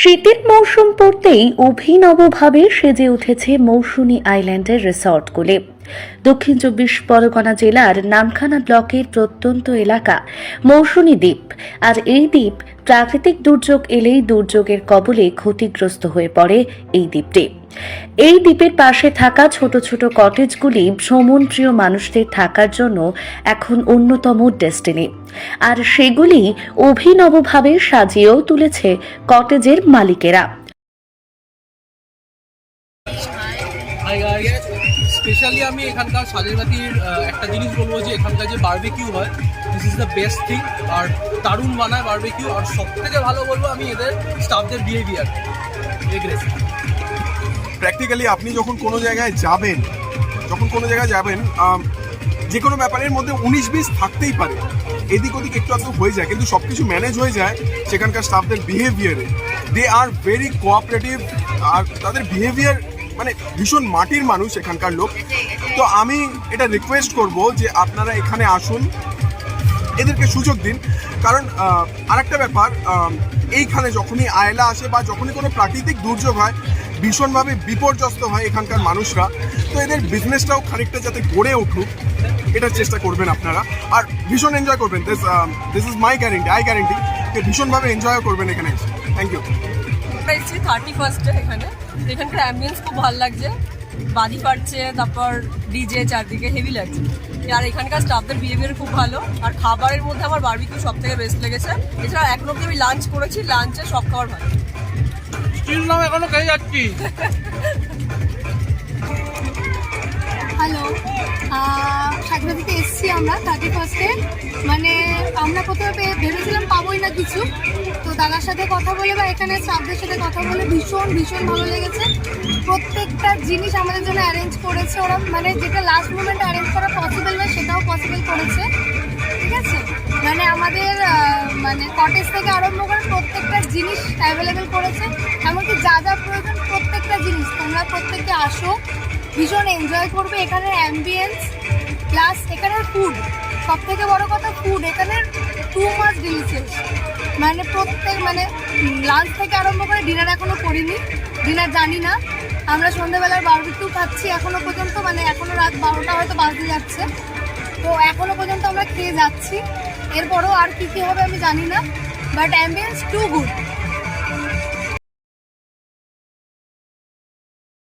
শীতের মৌসুম পড়তেই অভিনবভাবে সেজে উঠেছে মৌসুমী আইল্যান্ডের রিসর্টগুলি। দক্ষিণ ২৪ পরগনা জেলার নামখানা ব্লকের প্রত্যন্ত এলাকা মৌসুমী দ্বীপ। আর এই দ্বীপ প্রাকৃতিক দুর্যোগ এলেই দুর্যোগের কবলে ক্ষতিগ্রস্ত হয়ে পড়ে এই দ্বীপটি। এই দ্বীপের পাশে থাকা ছোট ছোট কটেজগুলি ভ্রমণপ্রিয় মানুষদের থাকার জন্য এখন অন্যতম ডেস্টিনি। আর সেগুলি অভিনবভাবে সাজিয়েও তুলেছে কটেজের মালিকেরা। স্পেশালি আমি এখানকার সাজেরবাতির একটা জিনিস বলবো যে এখানকার যে বারবিকিউ হয়, this is the best thing. আর দারুণ বানায় বারবিকিউ। আর সব থেকে ভালো বলবো আমি এদের স্টাফদের বিহেভিয়ার এগ্রেসিভ। প্র্যাকটিক্যালি আপনি যখন কোনো জায়গায় যাবেন যে কোনো ব্যাপারের মধ্যে 19-20 থাকতেই পারে, এদিক ওদিক একটু আধটু হয়ে যায়, কিন্তু সব কিছু ম্যানেজ হয়ে যায় সেখানকার স্টাফদের বিহেভিয়ারে। দে আর ভেরি কোঅপারেটিভ। আর তাদের বিহেভিয়ার মানে ভীষণ মাটির মানুষ এখানকার লোক। তো আমি এটা রিকোয়েস্ট করব যে আপনারা এখানে আসুন, এদেরকে সুযোগ দিন। কারণ আরেকটা ব্যাপার, এইখানে যখনই আয়লা আসে বা যখনই কোনো প্রাকৃতিক দুর্যোগ হয়, ভীষণভাবে বিপর্যস্ত হয় এখানকার মানুষরা। তো এদের বিজনেসটাও খানিকটা যাতে গড়ে উঠুক, এটার চেষ্টা করবেন আপনারা। আর ভীষণ এনজয় করবেন। This is my guarantee, I guarantee যে ভীষণভাবে এনজয়ও করবেন এখানে এসে। Thank you. 31 এখানকার অ্যাম্বিয়েন্স খুব ভালো লাগছে, বাদি পাচ্ছে, তারপর ডিজে চারদিকে হেভি লাগছে। আর এখানকার স্টাফদের বিহেভিয়ার খুব ভালো। আর খাবারের মধ্যে আমার বারবিকিউ সব থেকে বেস্ট লেগেছে। এছাড়া এখন অব্দি আমি লাঞ্চ করেছি, লাঞ্চে সব খাবার ভালো। স্টিল নাও এখনো খেয়ে যাচ্ছি। হ্যালো, সাজবাতিতে এসছি আমরা 31-এ। মানে আমরা প্রথমে ভেবেছিলাম পাবোই না কিছু, তো দাদার সাথে কথা বলে বা এখানে স্টাফদের সাথে কথা বলে ভীষণ ভালো লেগেছে। প্রত্যেকটা জিনিস আমাদের জন্য অ্যারেঞ্জ করেছে ওরা, মানে যেটা লাস্ট মোমেন্টে অ্যারেঞ্জ করা পসিবল না সেটাও পসিবল করেছে। ঠিক আছে, মানে আমাদের মানে কটেজ থেকে আরম্ভ করে প্রত্যেকটা জিনিস অ্যাভেলেবেল করেছে। এমনকি যা যা প্রয়োজন প্রত্যেকটা জিনিস তোমরা প্রত্যেককে আসো, ভীষণ এনজয় করবে। এখানের অ্যাম্বিয়েন্স প্লাস এখানের ফুড, সব থেকে বড় কথা ফুড এখানের টু মাচ ডিলিশিয়াস। মানে মানে লাঞ্চ থেকে আরম্ভ করে ডিনার এখনও করিনি, ডিনার জানি না। আমরা সন্ধ্যেবেলার বারবিকিউ খাচ্ছি এখনও পর্যন্ত, মানে এখনও রাত 12টা হয়তো বাজতে যাচ্ছে, তো এখনও পর্যন্ত আমরা খেয়ে যাচ্ছি। এরপরও আর কী হবে আমি জানি না, বাট অ্যাম্বিয়েন্স টু গুড।